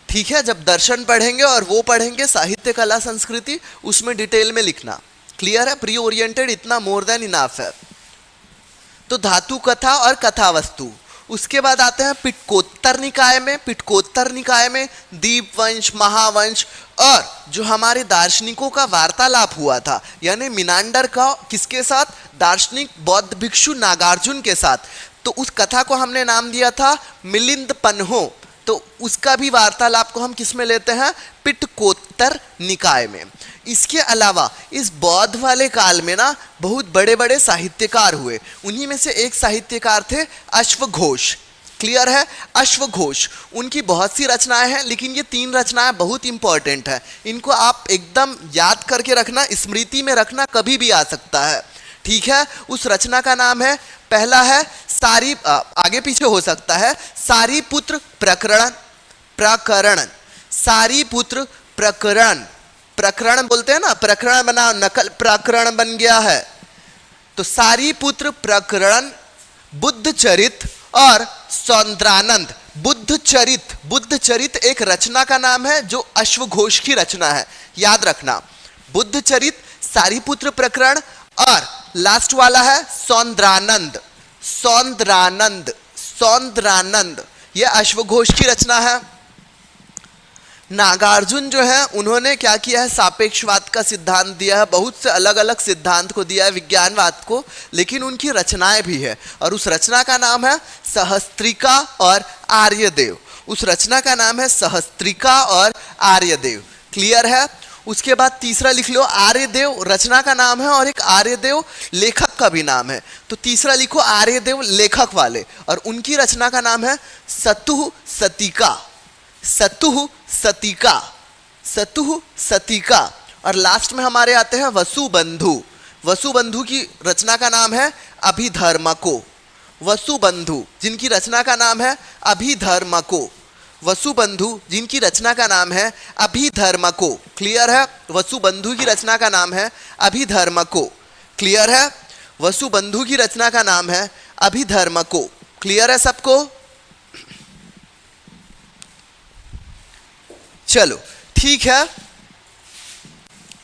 ठीक है, जब दर्शन पढ़ेंगे और वो पढ़ेंगे साहित्य कला संस्कृति, उसमें डिटेल में लिखना। क्लियर है? प्री ओरिएंटेड इतना मोर देन इनफ है। तो धातु कथा और कथा वस्तु। उसके बाद आते हैं पिटकोत्तर निकाय में। पिटकोत्तर निकाय में दीपवंश, महावंश और जो हमारे दार्शनिकों का वार्तालाप हुआ था, यानी मिनांडर का किसके साथ? दार्शनिक बौद्ध भिक्षु नागार्जुन के साथ। तो उस कथा को हमने नाम दिया था मिलिंद पन्हो। तो उसका भी वार्तालाप को हम किस में लेते हैं? पिटकोत्तर निकाय में। इसके अलावा इस बौद्ध वाले काल में ना बहुत बड़े बड़े साहित्यकार हुए। उन्हीं में से एक साहित्यकार थे अश्वघोष। क्लियर है? अश्वघोष, उनकी बहुत सी रचनाएं हैं, लेकिन ये 3 रचनाएं बहुत इंपॉर्टेंट है। इनको आप एकदम याद करके रखना, स्मृति में रखना, कभी भी आ सकता है। ठीक है, उस रचना का नाम है, पहला है सारी, आगे पीछे हो सकता है, सारीपुत्र प्रकरण। प्रकरण, सारीपुत्र प्रकरण। प्रकरण बोलते हैं ना, प्रकरण बना, नकल प्रकरण बन गया है। तो सारीपुत्र प्रकरण, बुद्ध चरित और सौंद्रानंद। बुद्ध चरित, बुद्ध चरित एक रचना का नाम है जो अश्वघोष की रचना है, याद रखना। बुद्ध चरित, सारीपुत्र प्रकरण और लास्ट वाला है सौंद्रानंद। सौंद्रानंद, सौंद्रानंद ये अश्वघोष की रचना है। नागार्जुन जो है उन्होंने क्या किया है? सापेक्षवाद का सिद्धांत दिया है, बहुत से अलग अलग सिद्धांत को दिया है, विज्ञानवाद को, लेकिन उनकी रचनाएं भी है और उस रचना का नाम है सहस्त्रिका और आर्यदेव। उस रचना का नाम है सहस्त्रिका और आर्यदेव। क्लियर है? उसके बाद तीसरा लिख लो, आर्यदेव रचना का नाम है और एक आर्यदेव लेखक का भी नाम है। तो तीसरा लिखो आर्यदेव लेखक वाले, और उनकी रचना का नाम है सतुह सतिका। सतुह सतिका, सतुह सतिका। और लास्ट में हमारे आते हैं वसुबंधु। वसुबंधु की रचना का नाम है अभिधर्मको। वसुबंधु जिनकी रचना का नाम है अभिधर्मको। वसुबंधु जिनकी रचना का नाम है अभिधर्मको। क्लियर है? वसुबंधु की रचना का नाम है अभिधर्मको। क्लियर है? वसुबंधु की रचना का नाम है अभिधर्मको। क्लियर है सबको? चलो ठीक है,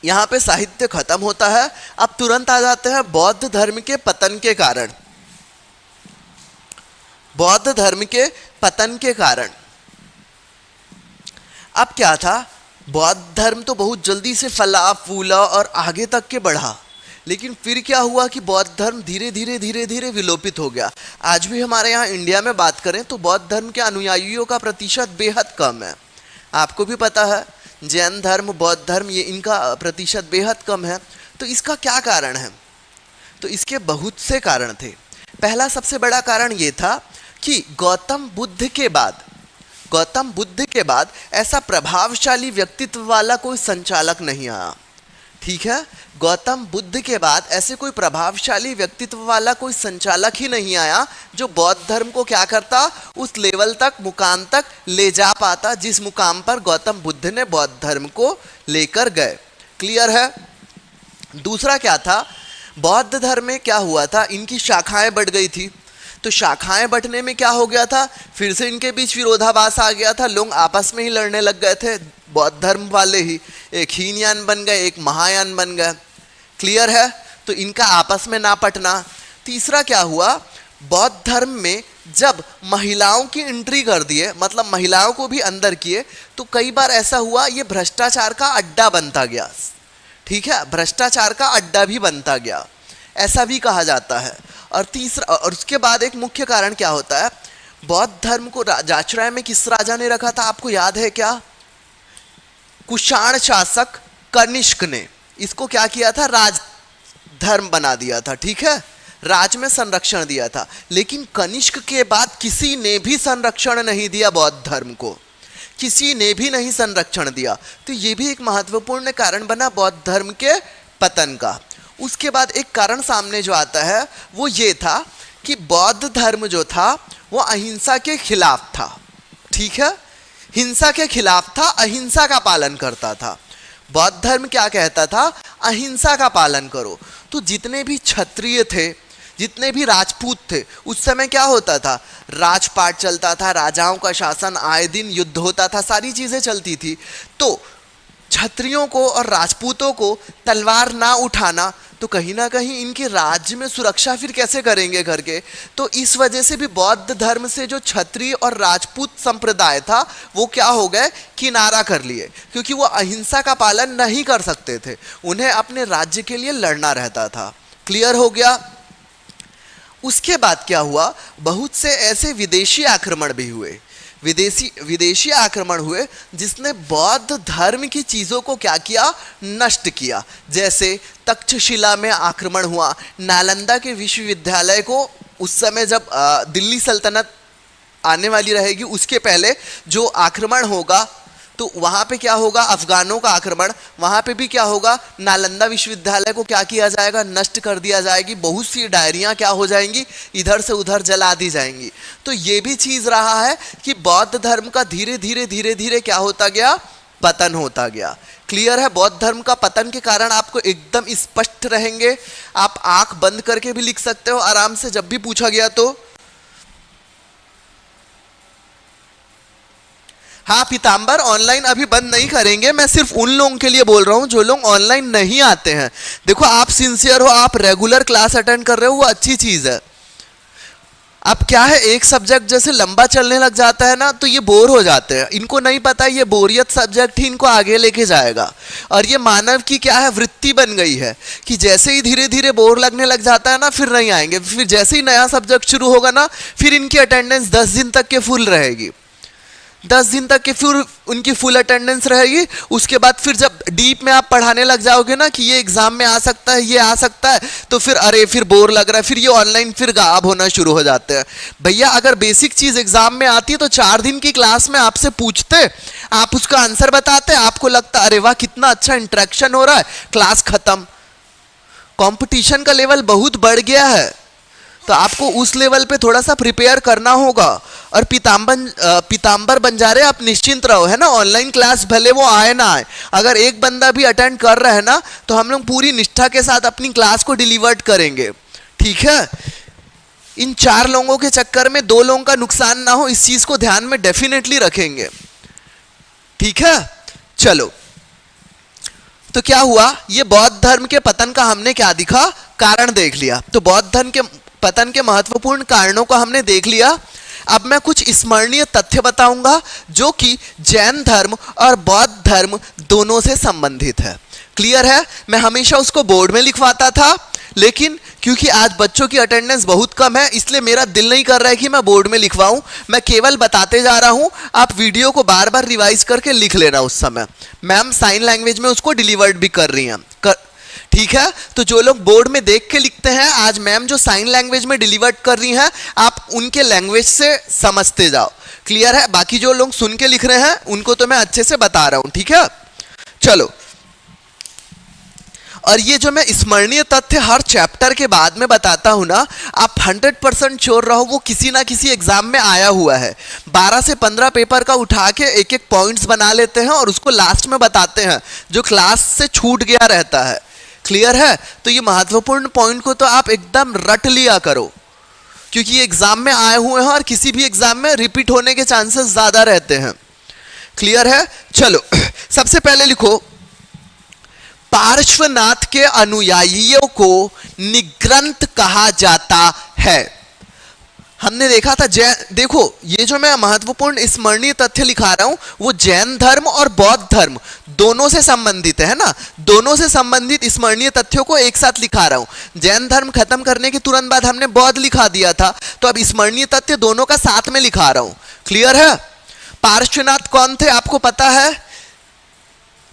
यहां पे साहित्य खत्म होता है। अब तुरंत आ जाते हैं बौद्ध धर्म के पतन के कारण। बौद्ध धर्म के पतन के कारण अब क्या था? बौद्ध धर्म तो बहुत जल्दी से फला फूला और आगे तक के बढ़ा, लेकिन फिर क्या हुआ कि बौद्ध धर्म धीरे धीरे धीरे धीरे विलोपित हो गया। आज भी हमारे यहाँ इंडिया में बात करें तो बौद्ध धर्म के अनुयायियों का प्रतिशत बेहद कम है। आपको भी पता है जैन धर्म, बौद्ध धर्म, ये इनका प्रतिशत बेहद कम है। तो इसका क्या कारण है? तो इसके बहुत से कारण थे। पहला सबसे बड़ा कारण ये था कि गौतम बुद्ध के बाद ऐसा प्रभावशाली व्यक्तित्व वाला कोई संचालक नहीं आया। ठीक है, गौतम बुद्ध के बाद ऐसे कोई प्रभावशाली व्यक्तित्व वाला कोई संचालक ही नहीं आया जो बौद्ध धर्म को क्या करता, उस लेवल तक, मुकाम तक ले जा पाता जिस मुकाम पर गौतम बुद्ध ने बौद्ध धर्म को लेकर गए। क्लियर है? दूसरा क्या था? बौद्ध धर्म में क्या हुआ था, इनकी शाखाएं बढ़ गई थी। तो शाखाएं बढ़ने में क्या हो गया था, फिर से इनके बीच विरोधाभास आ गया था। लोग आपस में ही लड़ने लग गए थे, बौद्ध धर्म वाले ही। एक हीनयान बन गए, एक महायान बन गए। क्लियर है? तो इनका आपस में ना पटना। तीसरा क्या हुआ, बौद्ध धर्म में जब महिलाओं की एंट्री कर दिए, मतलब महिलाओं को भी अंदर किए, तो कई बार ऐसा हुआ ये भ्रष्टाचार का अड्डा बनता गया। ठीक है, भ्रष्टाचार का अड्डा भी बनता गया, ऐसा भी कहा जाता है। और तीसरा, और उसके बाद एक मुख्य कारण क्या होता है, बौद्ध धर्म को राजाश्रय में किस राजा ने रखा था, आपको याद है क्या? कुषाण शासक कनिष्क ने इसको क्या किया था, राज धर्म बना दिया था। ठीक है, राज में संरक्षण दिया था, लेकिन कनिष्क के बाद किसी ने भी संरक्षण नहीं दिया बौद्ध धर्म को, किसी ने भी नहीं संरक्षण दिया। तो ये भी एक महत्वपूर्ण कारण बना बौद्ध धर्म के पतन का। उसके बाद एक कारण सामने जो आता है वो ये था कि बौद्ध धर्म जो था वो अहिंसा के खिलाफ था। ठीक है, हिंसा के खिलाफ था, अहिंसा का पालन करता था। बौद्ध धर्म क्या कहता था? अहिंसा का पालन करो। तो जितने भी क्षत्रिय थे, जितने भी राजपूत थे, उस समय क्या होता था? राजपाट चलता था, राजाओं का शासन, आए दिन युद्ध होता था, सारी चीजें चलती थी। तो क्षत्रियों को और राजपूतों को तलवार ना उठाना, तो कहीं ना कहीं इनके राज्य में सुरक्षा फिर कैसे करेंगे करके, तो इस वजह से भी बौद्ध धर्म से जो क्षत्रिय और राजपूत संप्रदाय था वो क्या हो गए? किनारा कर लिए, क्योंकि वो अहिंसा का पालन नहीं कर सकते थे, उन्हें अपने राज्य के लिए लड़ना रहता था। क्लियर हो गया? उसके बाद क्या हुआ? बहुत से ऐसे विदेशी आक्रमण भी हुए, विदेशी आक्रमण हुए जिसने बौद्ध धर्म की चीज़ों को क्या किया? नष्ट किया। जैसे तक्षशिला में आक्रमण हुआ, नालंदा के विश्वविद्यालय को उस समय जब दिल्ली सल्तनत आने वाली रहेगी उसके पहले जो आक्रमण होगा, तो वहाँ पे क्या होगा? अफगानों का आक्रमण, वहाँ पे भी क्या होगा? नालंदा विश्वविद्यालय को क्या किया जाएगा? नष्ट कर दिया जाएगी। बहुत सी डायरियाँ क्या हो जाएंगी? इधर से उधर जला दी जाएंगी। तो ये भी चीज़ रहा है कि बौद्ध धर्म का धीरे धीरे क्या होता गया? पतन होता गया। क्लियर है? बौद्ध धर्म का पतन के कारण आपको एकदम स्पष्ट रहेंगे, आप आंख बंद करके भी लिख सकते हो आराम से जब भी पूछा गया तो। हाँ पीताम्बर, ऑनलाइन अभी बंद नहीं करेंगे, मैं सिर्फ उन लोगों के लिए बोल रहा हूँ जो लोग ऑनलाइन नहीं आते हैं। देखो आप सिंसियर हो, आप रेगुलर क्लास अटेंड कर रहे हो, वो अच्छी चीज़ है। अब क्या है, एक सब्जेक्ट जैसे लंबा चलने लग जाता है ना तो ये बोर हो जाते हैं, इनको नहीं पता ये बोरियत सब्जेक्ट ही इनको आगे लेके जाएगा। और ये मानव की क्या है? वृत्ति बन गई है कि जैसे ही धीरे धीरे बोर लगने लग जाता है ना फिर नहीं आएंगे, फिर जैसे ही नया सब्जेक्ट शुरू होगा ना फिर इनकी अटेंडेंस 10 दिन तक के फुल रहेगी, 10 दिन तक के फिर उनकी फुल अटेंडेंस रहेगी। उसके बाद फिर जब डीप में आप पढ़ाने लग जाओगे ना कि ये एग्जाम में आ सकता है, ये आ सकता है, तो फिर अरे फिर बोर लग रहा है, फिर ये ऑनलाइन फिर गायब होना शुरू हो जाते हैं। भैया अगर बेसिक चीज एग्जाम में आती है तो 4 दिन की क्लास में आपसे पूछते, आप उसका आंसर बताते, आपको लगता अरे वाह कितना अच्छा इंटरेक्शन हो रहा है, क्लास खत्म। कॉम्पिटिशन का लेवल बहुत बढ़ गया है, तो आपको उस लेवल पे थोड़ा सा प्रिपेयर करना होगा। और पीताम्बर बंजारे आप निश्चिंत रहो, है ना, ऑनलाइन क्लास भले वो आए ना आए, अगर एक बंदा भी अटेंड कर रहा है ना तो हम लोग पूरी निष्ठा के साथ अपनी क्लास को डिलीवर्ड करेंगे। ठीक है, इन 4 लोगों के चक्कर में 2 लोगों का नुकसान ना हो, इस चीज को ध्यान में डेफिनेटली रखेंगे। ठीक है, चलो तो क्या हुआ? ये बौद्ध धर्म के पतन का हमने क्या दिखा? कारण देख लिया। तो बौद्ध धर्म के पतन के महत्वपूर्ण कारणों को हमने देख लिया। अब मैं कुछ स्मरणीय तथ्य बताऊंगा जो कि जैन धर्म और बौद्ध धर्म दोनों से संबंधित है। क्लियर है? मैं हमेशा उसको बोर्ड में लिखवाता था, लेकिन क्योंकि आज बच्चों की अटेंडेंस बहुत कम है इसलिए मेरा दिल नहीं कर रहा है कि मैं बोर्ड में लिखवाऊं, मैं केवल बताते जा रहा हूं। आप वीडियो को बार बार रिवाइज करके लिख लेना उस समय। मैम साइन लैंग्वेज में उसको डिलीवर्ड भी कर रही हैं। ठीक है, तो जो लोग बोर्ड में देख के लिखते हैं, आज मैम जो साइन लैंग्वेज में डिलीवर्ड कर रही हैं आप उनके लैंग्वेज से समझते जाओ। क्लियर है? बाकी जो लोग सुन के लिख रहे हैं उनको तो मैं अच्छे से बता रहा हूं। ठीक है, चलो। और ये जो मैं स्मरणीय तथ्य हर चैप्टर के बाद में बताता हूं ना, आप 100% श्योर रहो वो किसी ना किसी एग्जाम में आया हुआ है। 12 से 15 पेपर का उठा के एक एक पॉइंट्स बना लेते हैं और उसको लास्ट में बताते हैं जो क्लास से छूट गया रहता है। क्लियर है? तो ये महत्वपूर्ण पॉइंट को तो आप एकदम रट लिया करो, क्योंकि ये एग्जाम में आए हुए हैं और किसी भी एग्जाम में रिपीट होने के चांसेस ज्यादा रहते हैं। क्लियर है? चलो सबसे पहले लिखो, पार्श्वनाथ के अनुयायियों को निग्रंथ कहा जाता है। हमने देखा था देखो ये जो मैं महत्वपूर्ण स्मरणीय तथ्य लिखा रहा हूं वो जैन धर्म और बौद्ध धर्म दोनों से संबंधित है ना, दोनों से संबंधित स्मरणीय तथ्यों को एक साथ लिखा रहा हूं। जैन धर्म खत्म करने के तुरंत बाद हमने बौद्ध लिखा दिया था, तो अब स्मरणीय तथ्य दोनों का साथ में लिखा रहा हूं। क्लियर है? पार्श्वनाथ कौन थे आपको पता है?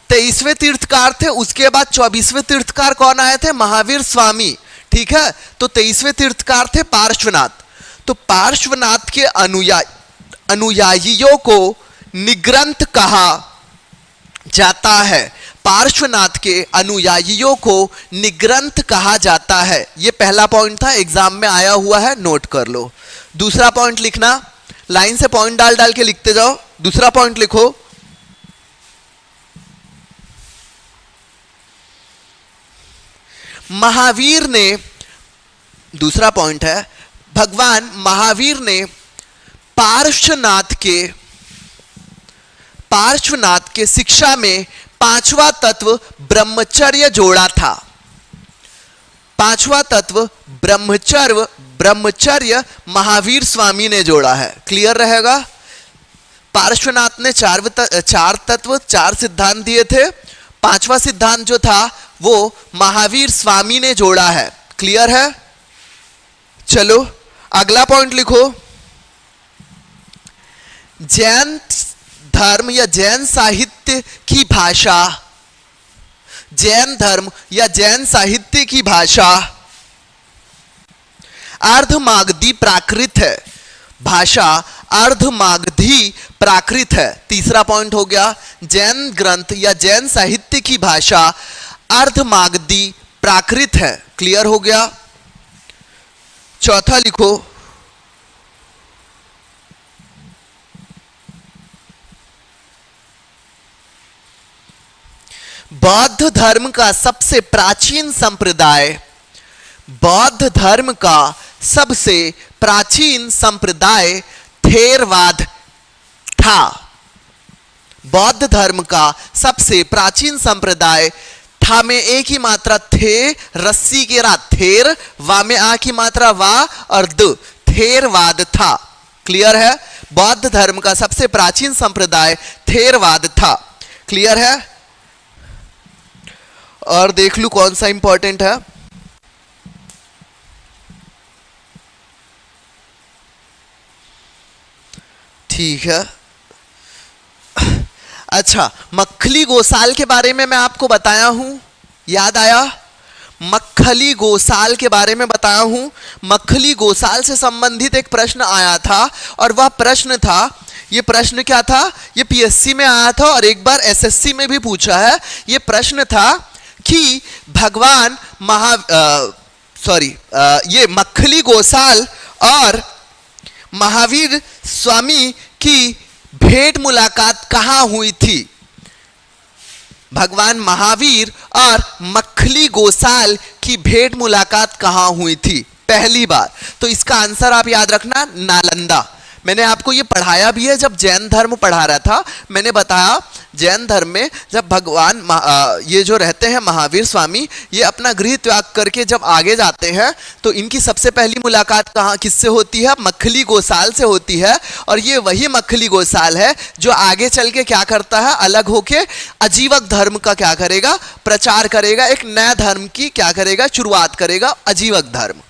23वें तीर्थकार थे। उसके बाद 24वें तीर्थकार कौन आए थे? महावीर स्वामी। ठीक है। तो 23वें तीर्थकार थे पार्श्वनाथ। तो पार्श्वनाथ के अनुयायियों को निग्रंथ कहा जाता है। पार्श्वनाथ के अनुयायियों को निग्रंथ कहा जाता है। यह पहला पॉइंट था, एग्जाम में आया हुआ है, नोट कर लो। दूसरा पॉइंट लिखना, लाइन से पॉइंट डाल डाल के लिखते जाओ। दूसरा पॉइंट लिखो, महावीर ने, दूसरा पॉइंट है, भगवान महावीर ने पार्श्वनाथ के शिक्षा में पांचवा तत्व ब्रह्मचर्य जोड़ा था। पांचवा तत्व ब्रह्मचर्य महावीर स्वामी ने जोड़ा है। क्लियर रहेगा। पार्श्वनाथ ने चार तत्व, चार सिद्धांत दिए थे। पांचवा सिद्धांत जो था वो महावीर स्वामी ने जोड़ा है। क्लियर है। चलो अगला पॉइंट लिखो, जैन धर्म या जैन साहित्य की भाषा, जैन धर्म या जैन साहित्य की भाषा अर्धमागधी प्राकृत है। भाषा अर्धमागधी प्राकृत है। तीसरा पॉइंट हो गया, जैन ग्रंथ या जैन साहित्य की भाषा अर्धमागधी प्राकृत है। क्लियर हो गया। चौथा लिखो, बौद्ध धर्म का सबसे प्राचीन संप्रदाय, बौद्ध धर्म का सबसे प्राचीन संप्रदाय थेरवाद था। बौद्ध धर्म का सबसे प्राचीन संप्रदाय था में एक ही मात्रा थे, रस्सी के रा, थेर, वा में आ की मात्रा वा और द, थेरवाद था। क्लियर है। बौद्ध धर्म का सबसे प्राचीन संप्रदाय थेरवाद था। क्लियर है। और देख लूं कौन सा इंपॉर्टेंट है। ठीक है। अच्छा, मक्खली गोसाल के बारे में मैं आपको बताया हूं, याद आया? मक्खली गोसाल के बारे में बताया हूं। मक्खली गोसाल से संबंधित एक प्रश्न आया था और वह प्रश्न था, ये प्रश्न क्या था? ये पीएससी में आया था और एक बार एसएससी में भी पूछा है। ये प्रश्न था कि भगवान ये मक्खली गोसाल और महावीर स्वामी की भेंट मुलाकात कहां हुई थी? भगवान महावीर और मक्खली गोसाल की भेंट मुलाकात कहां हुई थी पहली बार? तो इसका आंसर आप याद रखना, नालंदा। मैंने आपको ये पढ़ाया भी है, जब जैन धर्म पढ़ा रहा था मैंने बताया, जैन धर्म में जब भगवान ये जो रहते हैं महावीर स्वामी, ये अपना गृह त्याग करके जब आगे जाते हैं तो इनकी सबसे पहली मुलाकात कहाँ किससे होती है? मक्खली गोसाल से होती है। और ये वही मक्खली गोसाल है जो आगे चल के क्या करता है? अलग होके अजीवक धर्म का क्या करेगा? प्रचार करेगा, एक नया धर्म की क्या करेगा? शुरुआत करेगा, अजीवक धर्म।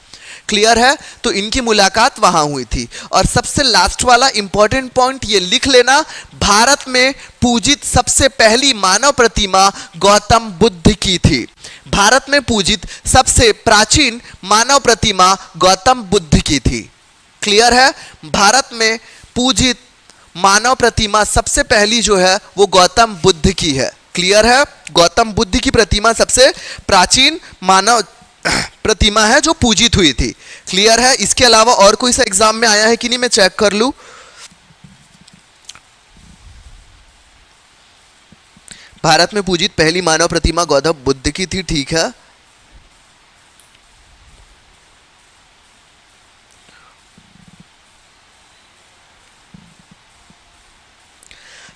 क्लियर है। तो इनकी मुलाकात वहां हुई थी। और सबसे लास्ट वाला इंपॉर्टेंट पॉइंट ये लिख लेना, भारत में पूजित सबसे पहली मानव प्रतिमा गौतम बुद्ध की थी। भारत में पूजित सबसे प्राचीन मानव प्रतिमा गौतम बुद्ध की थी। क्लियर है। भारत में पूजित मानव प्रतिमा सबसे पहली जो है वो गौतम बुद्ध की है। क्लियर है। गौतम बुद्ध की प्रतिमा सबसे प्राचीन मानव प्रतिमा है जो पूजित हुई थी। क्लियर है। इसके अलावा और कोई सा एग्जाम में आया है कि नहीं, मैं चेक कर लूं। भारत में पूजित पहली मानव प्रतिमा गौतम बुद्ध की थी। ठीक है।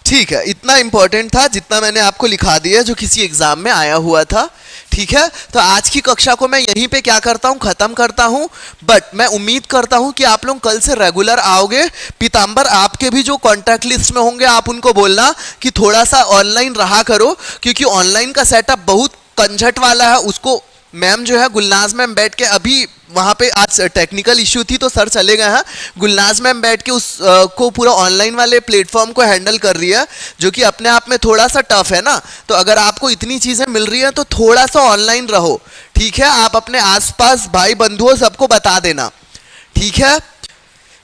ठीक है, इतना इंपॉर्टेंट था जितना मैंने आपको लिखा दिया जो किसी एग्जाम में आया हुआ था। ठीक है। तो आज की कक्षा को मैं यहीं पे क्या करता हूं? खत्म करता हूं। बट मैं उम्मीद करता हूं कि आप लोग कल से रेगुलर आओगे। पीतांबर, आपके भी जो कॉन्टैक्ट लिस्ट में होंगे आप उनको बोलना कि थोड़ा सा ऑनलाइन रहा करो, क्योंकि ऑनलाइन का सेटअप बहुत कंझट वाला है, उसको मैम जो है गुलनाज मैम बैठ के अभी वहाँ पे आज टेक्निकल इश्यू थी तो सर चले गए हैं, गुलनाज मैम बैठ के उस को पूरा ऑनलाइन वाले प्लेटफॉर्म को हैंडल कर रही है, जो कि अपने आप में थोड़ा सा टफ है ना। तो अगर आपको इतनी चीज़ें मिल रही हैं तो थोड़ा सा ऑनलाइन रहो, ठीक है। आप अपने आसपास भाई बंधुओं सबको बता देना, ठीक है।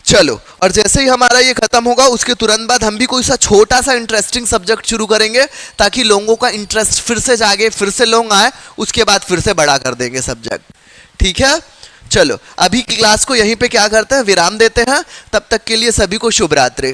चलो, और जैसे ही हमारा ये खत्म होगा उसके तुरंत बाद हम भी कोई सा छोटा सा इंटरेस्टिंग सब्जेक्ट शुरू करेंगे ताकि लोगों का इंटरेस्ट फिर से जागे, फिर से लोग आए, उसके बाद फिर से बड़ा कर देंगे सब्जेक्ट, ठीक है। चलो अभी की क्लास को यहीं पे क्या करते हैं, विराम देते हैं। तब तक के लिए सभी को शुभ रात्रि।